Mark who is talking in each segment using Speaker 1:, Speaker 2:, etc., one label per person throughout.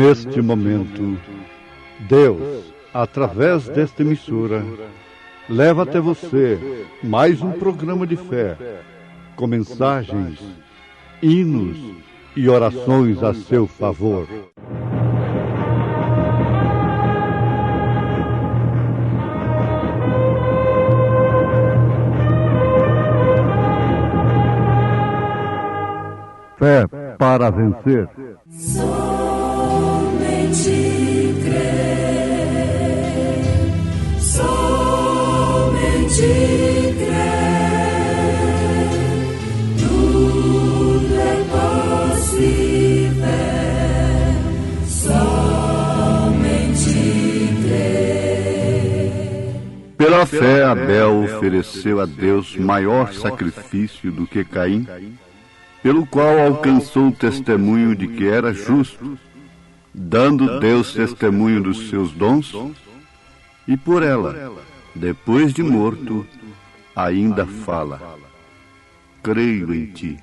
Speaker 1: neste momento, Deus, através desta emissora, leva até você mais um programa de fé, com mensagens, hinos e orações a seu favor. Fé para vencer.
Speaker 2: Somente crer, somente crer, tudo é possível, somente crer.
Speaker 3: Pela fé, Abel ofereceu a Deus maior sacrifício do que Caim, pelo qual alcançou o testemunho de que era justo, dando Deus testemunho dos seus dons, e por ela, depois de morto, ainda fala: creio em ti.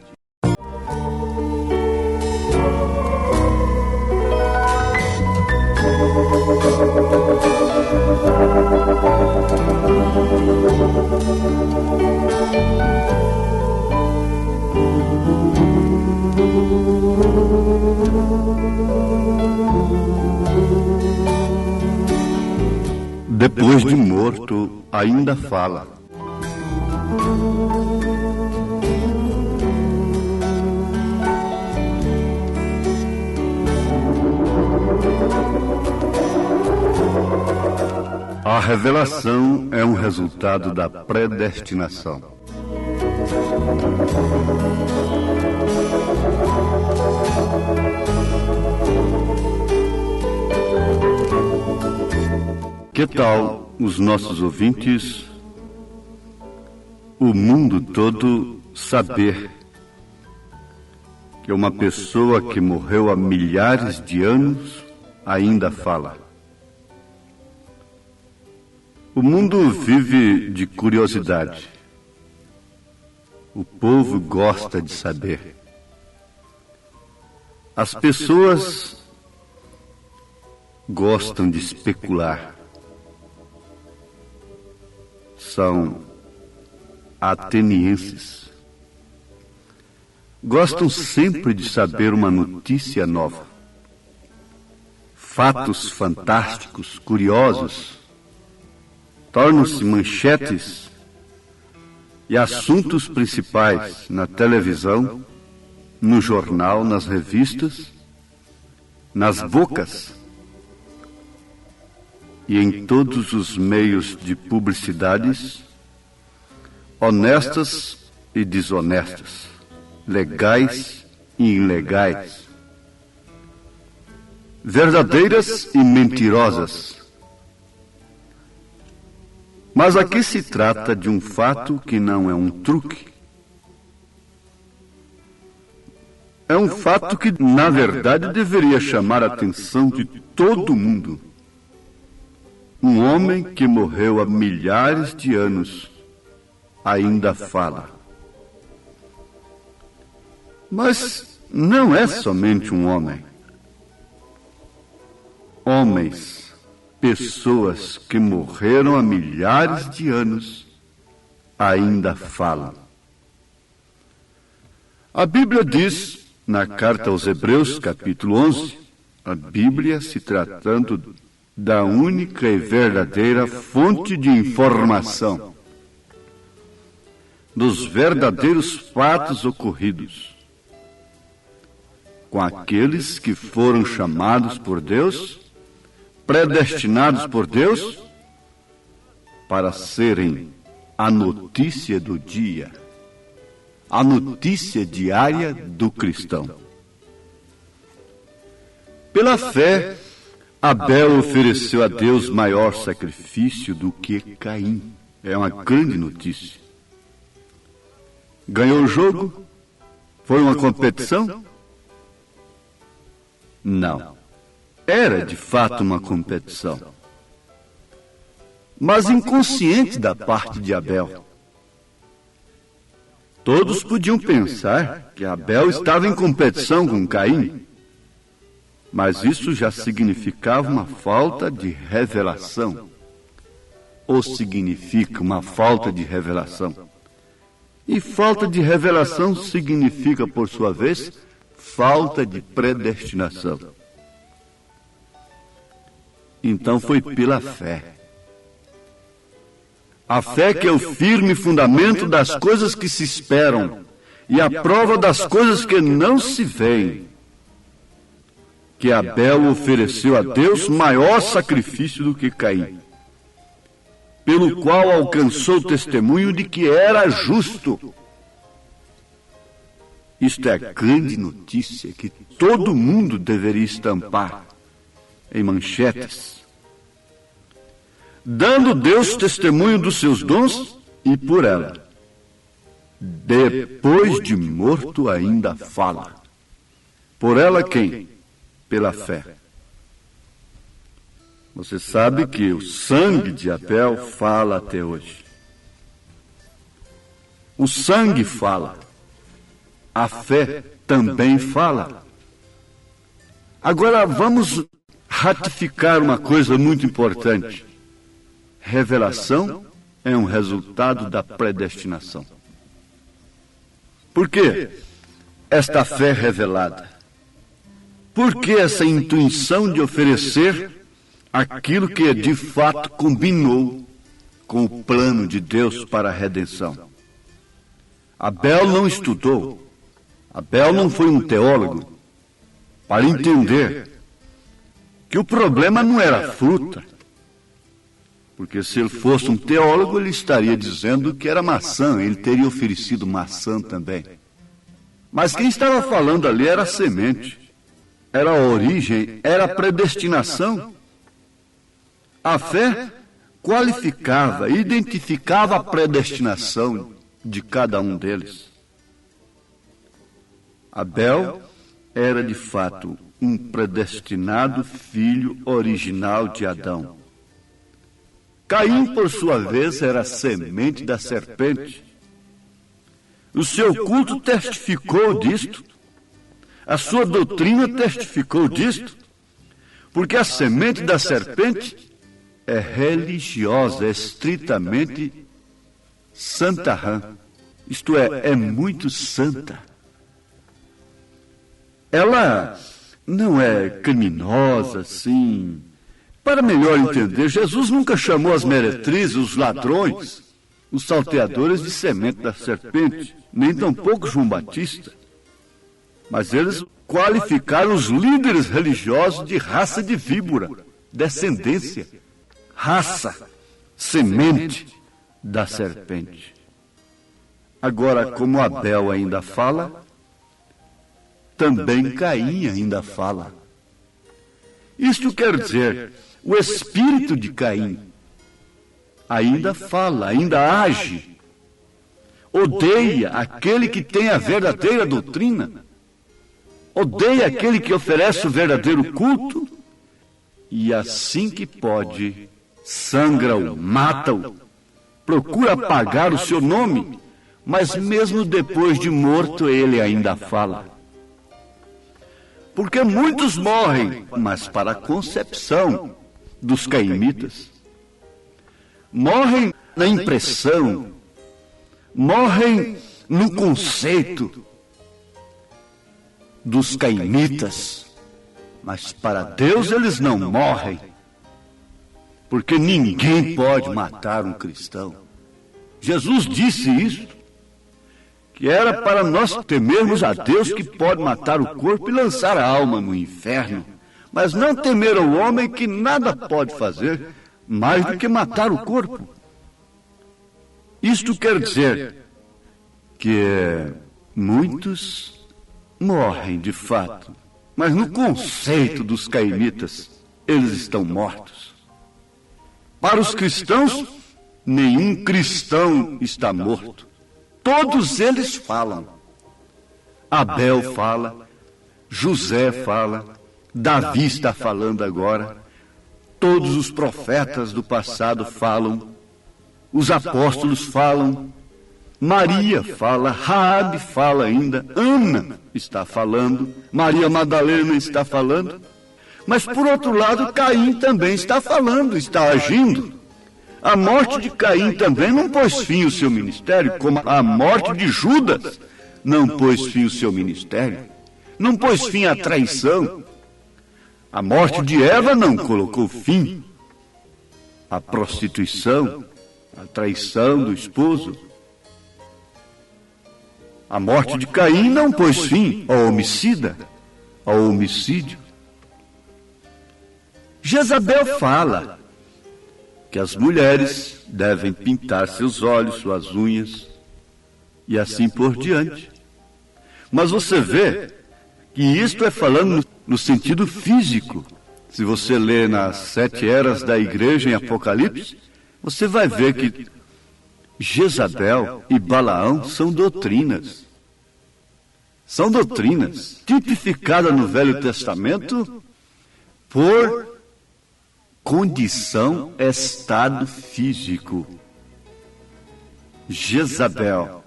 Speaker 3: Depois de morto, ainda fala. A revelação é um resultado da predestinação. Que tal os nossos ouvintes, o mundo todo, saber que uma pessoa que morreu há milhares de anos ainda fala? O mundo vive de curiosidade. O povo gosta de saber. As pessoas gostam de especular. São atenienses. Gostam sempre de saber uma notícia nova. Fatos fantásticos, curiosos, tornam-se manchetes e assuntos principais na televisão, no jornal, nas revistas, nas bocas e em todos os meios de publicidades, honestas e desonestas, legais e ilegais, verdadeiras e mentirosas. Mas aqui se trata de um fato que não é um truque. É um fato que, na verdade, deveria chamar a atenção de todo mundo. Um homem que morreu há milhares de anos ainda fala. Mas não é somente um homem. Homens, pessoas que morreram há milhares de anos ainda falam. A Bíblia diz, na carta aos Hebreus, capítulo 11, a Bíblia se tratando da única e verdadeira fonte de informação, dos verdadeiros fatos ocorridos, com aqueles que foram chamados por Deus, predestinados por Deus, para serem a notícia do dia, a notícia diária do cristão. Pela fé, Abel ofereceu a Deus maior sacrifício do que Caim. É uma grande notícia. Ganhou o jogo? Foi uma competição? Não. Era de fato uma competição. Mas inconsciente da parte de Abel. Todos podiam pensar que Abel estava em competição com Caim. Mas isso já significava uma falta de revelação. Ou significa uma falta de revelação. E falta de revelação significa, por sua vez, falta de predestinação. Então foi pela fé. A fé que é o firme fundamento das coisas que se esperam e a prova das coisas que não se veem, que Abel ofereceu a Deus maior sacrifício do que Caim, pelo qual alcançou o testemunho de que era justo. Isto é a grande notícia que todo mundo deveria estampar em manchetes, dando Deus testemunho dos seus dons e por ela, depois de morto ainda fala. Por ela quem? Pela fé. Você sabe que o sangue de Abel fala até hoje. O sangue fala. A fé também fala. Agora vamos ratificar uma coisa muito importante. Revelação é um resultado da predestinação. Por que esta fé revelada? Por que essa intuição de oferecer aquilo que de fato combinou com o plano de Deus para a redenção? Abel não estudou. Abel não foi um teólogo para entender que o problema não era a fruta. Porque se ele fosse um teólogo, ele estaria dizendo que era maçã, ele teria oferecido maçã também. Mas quem estava falando ali era a semente, era a origem, era a predestinação. A fé qualificava, identificava a predestinação de cada um deles. Abel era de fato um predestinado filho original de Adão. Caim, por sua vez, era a semente da serpente. O seu culto testificou disto. A sua doutrina testificou disto. Porque a semente da serpente é religiosa, é estritamente santarrã. Isto é muito santa. Ela não é criminosa, assim. Para melhor entender, Jesus nunca chamou as meretrizes, os ladrões, os salteadores de semente da serpente, nem tampouco João Batista. Mas eles qualificaram os líderes religiosos de raça de víbora, descendência, raça, semente da serpente. Agora, como Abel ainda fala, também Caim ainda fala. Isto quer dizer, o espírito de Caim ainda fala, ainda age. Odeia aquele que tem a verdadeira doutrina. Odeia aquele que oferece o verdadeiro culto. E assim que pode, sangra-o, mata-o. Procura apagar o seu nome. Mas mesmo depois de morto, ele ainda fala. Porque muitos morrem, mas para a concepção dos caimitas. Morrem na impressão, morrem no conceito dos caimitas. Mas para Deus eles não morrem, porque ninguém pode matar um cristão. Jesus disse isso, que era para nós temermos a Deus que pode matar o corpo e lançar a alma no inferno, mas não temer ao homem que nada pode fazer mais do que matar o corpo. Isto quer dizer que muitos morrem de fato, mas no conceito dos caimitas, eles estão mortos. Para os cristãos, nenhum cristão está morto. Todos eles falam. Abel fala, José fala, Davi está falando agora, todos os profetas do passado falam, os apóstolos falam, Maria fala, Raabe fala ainda, Ana está falando, Maria Madalena está falando. Mas, por outro lado, Caim também está falando, está agindo. A morte de Caim também não pôs fim ao seu ministério, como a morte de Judas não pôs fim ao seu ministério. Não pôs fim à traição. A morte de Eva não colocou fim à prostituição, à traição do esposo. A morte de Caim não pôs fim ao homicida, ao homicídio. Jezabel fala que as mulheres devem pintar seus olhos, suas unhas e assim por diante. Mas você vê que isto é falando no sentido físico. Se você ler nas 7 eras da igreja em Apocalipse, você vai ver que Jezabel e Balaão são doutrinas. São doutrinas tipificadas no Velho Testamento por condição, estado físico. Jezabel,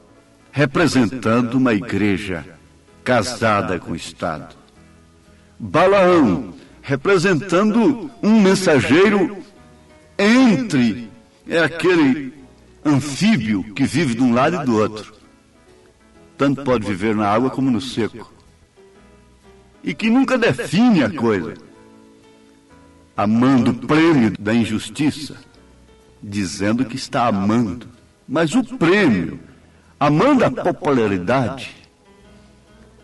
Speaker 3: representando uma igreja casada com o Estado. Balaão, representando um mensageiro entre, aquele anfíbio que vive de um lado e do outro. Tanto pode viver na água como no seco. E que nunca define a coisa. Amando o prêmio da injustiça, dizendo que está amando. Mas o prêmio, amando a popularidade.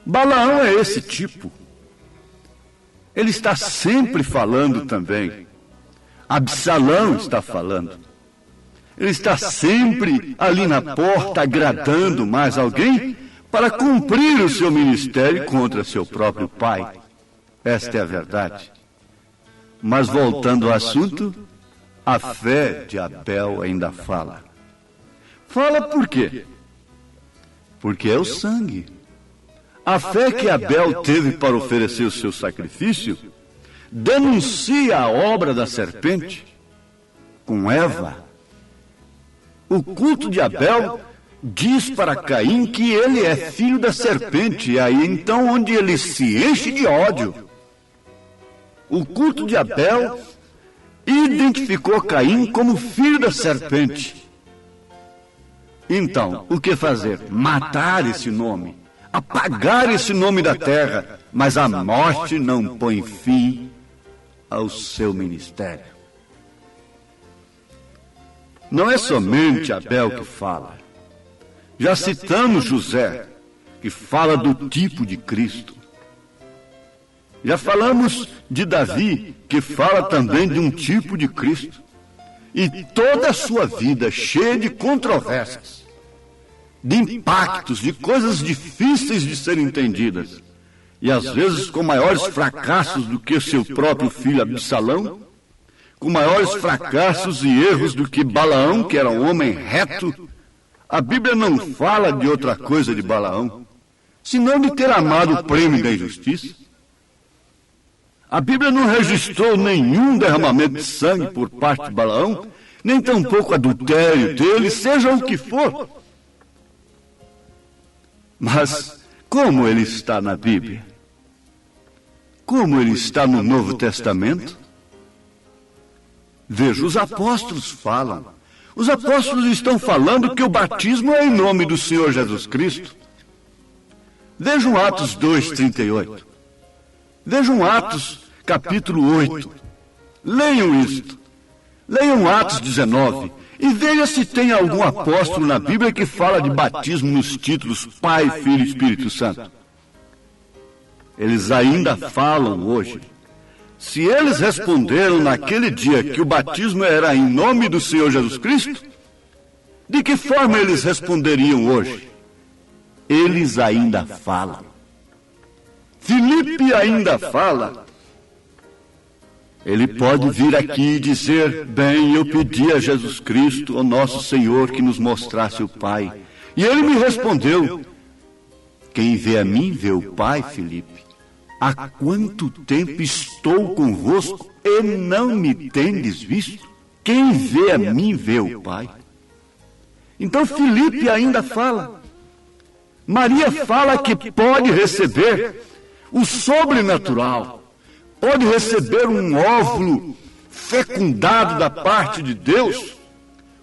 Speaker 3: Balaão é esse tipo. Ele está sempre falando também. Absalão está falando. Ele está sempre ali na porta agradando mais alguém para cumprir o seu ministério contra seu próprio pai. Esta é a verdade. Mas voltando ao assunto, a fé de Abel ainda fala. Fala por quê? Porque é o sangue. A fé que Abel teve para oferecer o seu sacrifício denuncia a obra da serpente com Eva. O culto de Abel diz para Caim que ele é filho da serpente, e aí então onde ele se enche de ódio. O culto de Abel identificou Caim como filho da serpente. Então, o que fazer? Matar esse nome, apagar esse nome da terra, mas a morte não põe fim ao seu ministério. Não é somente Abel que fala. Já citamos José, que fala do tipo de Cristo. Já falamos de Davi, que fala também de um tipo de Cristo. E toda a sua vida cheia de controvérsias, de impactos, de coisas difíceis de serem entendidas. E às vezes com maiores fracassos do que seu próprio filho Absalão, com maiores fracassos e erros do que Balaão, que era um homem reto. A Bíblia não fala de outra coisa de Balaão, senão de ter amado o prêmio da injustiça. A Bíblia não registrou nenhum derramamento de sangue por parte de Balaão, nem tampouco adultério dele, seja o que for. Mas como ele está na Bíblia? Como ele está no Novo Testamento? Veja, os apóstolos falam. Os apóstolos estão falando que o batismo é em nome do Senhor Jesus Cristo. Vejam Atos 2:38. Vejam Atos capítulo 8. Leiam isto. Leiam Atos 19. E veja se tem algum apóstolo na Bíblia que fala de batismo nos títulos Pai, Filho e Espírito Santo. Eles ainda falam hoje. Se eles responderam naquele dia que o batismo era em nome do Senhor Jesus Cristo, de que forma eles responderiam hoje? Eles ainda falam. Filipe ainda fala. Ele pode vir aqui e dizer: bem, eu pedi a Jesus Cristo, o nosso Senhor, que nos mostrasse o Pai. E ele me respondeu: quem vê a mim vê o Pai, Filipe. Há quanto tempo estou convosco e não me tendes visto? Quem vê a mim vê o Pai. Então Filipe ainda fala. Maria fala que pode receber o sobrenatural pode receber um óvulo fecundado da parte de Deus,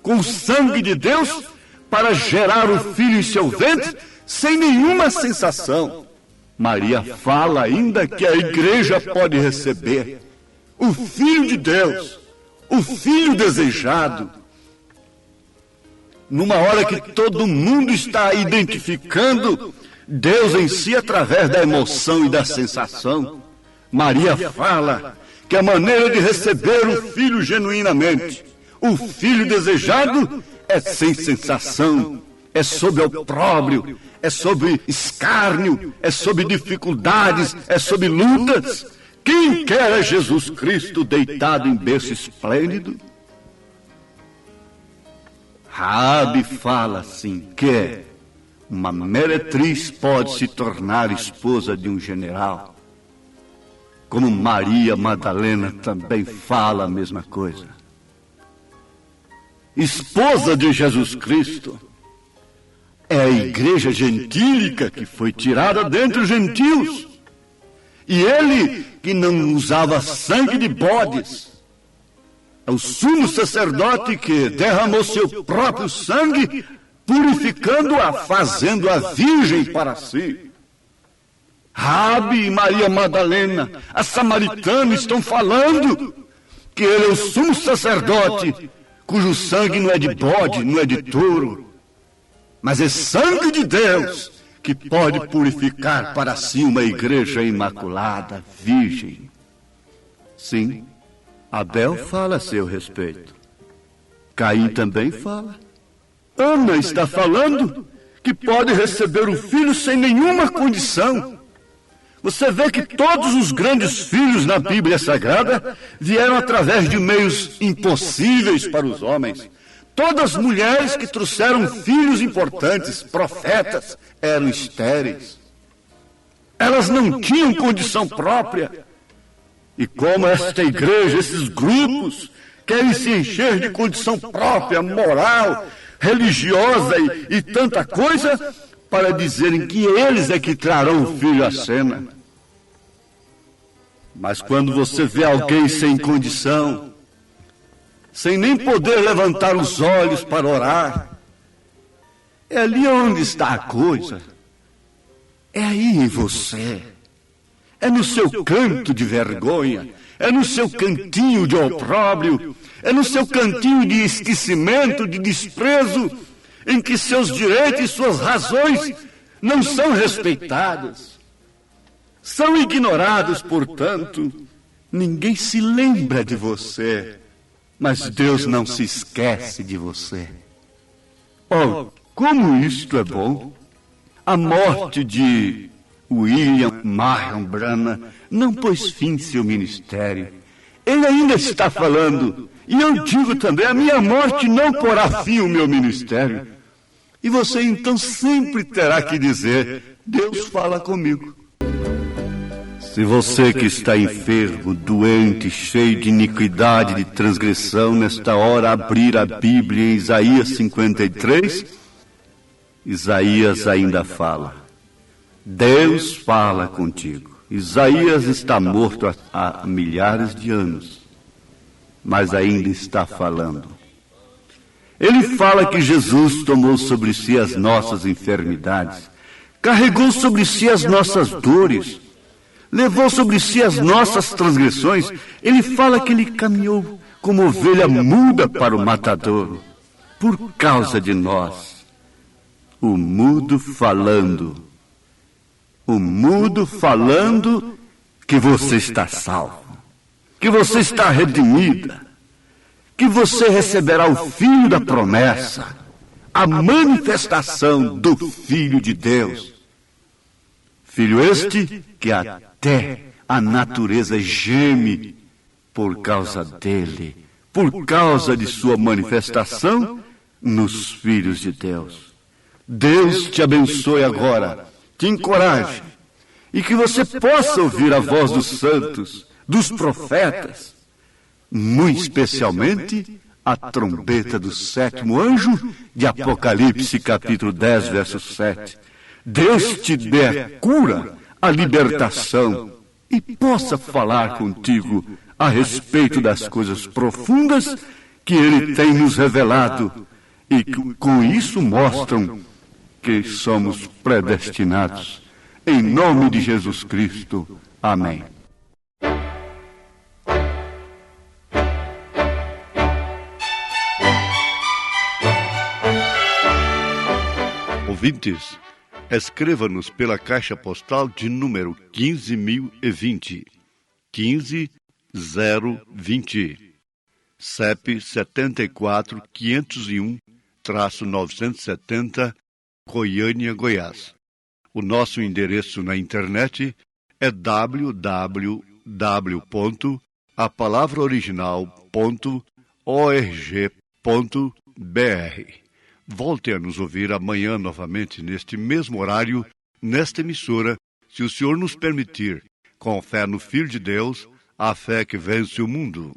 Speaker 3: com o sangue de Deus, para gerar o filho em seu ventre, sem nenhuma sensação. Maria fala ainda que a igreja pode receber o Filho de Deus, o Filho desejado. Numa hora que todo mundo está identificando Deus em si através da emoção e da sensação, Maria fala que a maneira de receber o Filho genuinamente, o Filho desejado, é sem sensação, é sob opróbrio, é sob escárnio, é sob dificuldades, é sob lutas. Quem quer é Jesus Cristo deitado em berço esplêndido? Raabe fala assim, que uma meretriz pode se tornar esposa de um general. Como Maria Madalena também fala a mesma coisa. Esposa de Jesus Cristo é a igreja gentílica que foi tirada dentre os gentios. E ele, que não usava sangue de bodes, é o sumo sacerdote que derramou seu próprio sangue, purificando-a, fazendo-a virgem para si. Raabe e Maria Madalena, a samaritana, estão falando que ele é o sumo sacerdote, cujo sangue não é de bode, não é de touro, mas é sangue de Deus, que pode purificar para si uma igreja imaculada, virgem. Sim, Abel fala a seu respeito. Caim também fala. Ana está falando que pode receber o filho sem nenhuma condição. Você vê que todos os grandes filhos na Bíblia Sagrada vieram através de meios impossíveis para os homens. Todas as mulheres que trouxeram filhos importantes, profetas, eram estéreis. Elas não tinham condição própria. E como esta igreja, esses grupos, querem se encher de condição própria, moral, religiosa e tanta coisa, para dizerem que eles é que trarão o filho à cena. Mas quando você vê alguém sem condição, sem nem poder levantar os olhos para orar, é ali onde está a coisa. É aí em você. É no seu canto de vergonha, é no seu cantinho de opróbrio, é no seu cantinho de esquecimento, de desprezo, em que seus direitos e suas razões não são respeitados. São ignorados, portanto. Ninguém se lembra de você, mas Deus não se esquece de você. Oh, como isto é bom! A morte de William Marion Branham não pôs fim em seu ministério. Ele ainda está falando, e eu digo também, a minha morte não porá fim ao meu ministério. E você então sempre terá que dizer, Deus fala comigo. Se você que está enfermo, doente, cheio de iniquidade, de transgressão, nesta hora abrir a Bíblia em Isaías 53, Isaías ainda fala. Deus fala contigo. Isaías está morto há milhares de anos, mas ainda está falando. Ele fala que Jesus tomou sobre si as nossas enfermidades, carregou sobre si as nossas dores, levou sobre si as nossas transgressões. Ele fala que ele caminhou como ovelha muda para o matadouro, por causa de nós. O mudo falando que você está salvo, que você está redimida, que você receberá o Filho da promessa, a manifestação do Filho de Deus. Filho este que até a natureza geme por causa dele, por causa de sua manifestação nos filhos de Deus. Deus te abençoe agora, te encoraje, e que você possa ouvir a voz dos santos, dos profetas, muito especialmente a trombeta do sétimo anjo de Apocalipse capítulo 10, verso 7. Deus te dê a cura, a libertação e possa falar contigo a respeito das coisas profundas que Ele tem nos revelado e que com isso mostram que somos predestinados. Em nome de Jesus Cristo. Amém.
Speaker 1: Ouvintes, escreva-nos pela caixa postal de número 15.020, 15020, CEP 74.501-970, Goiânia, Goiás. O nosso endereço na internet é www.apalavraoriginal.org.br. Volte a nos ouvir amanhã novamente neste mesmo horário, nesta emissora, se o Senhor nos permitir, com fé no Filho de Deus, a fé que vence o mundo.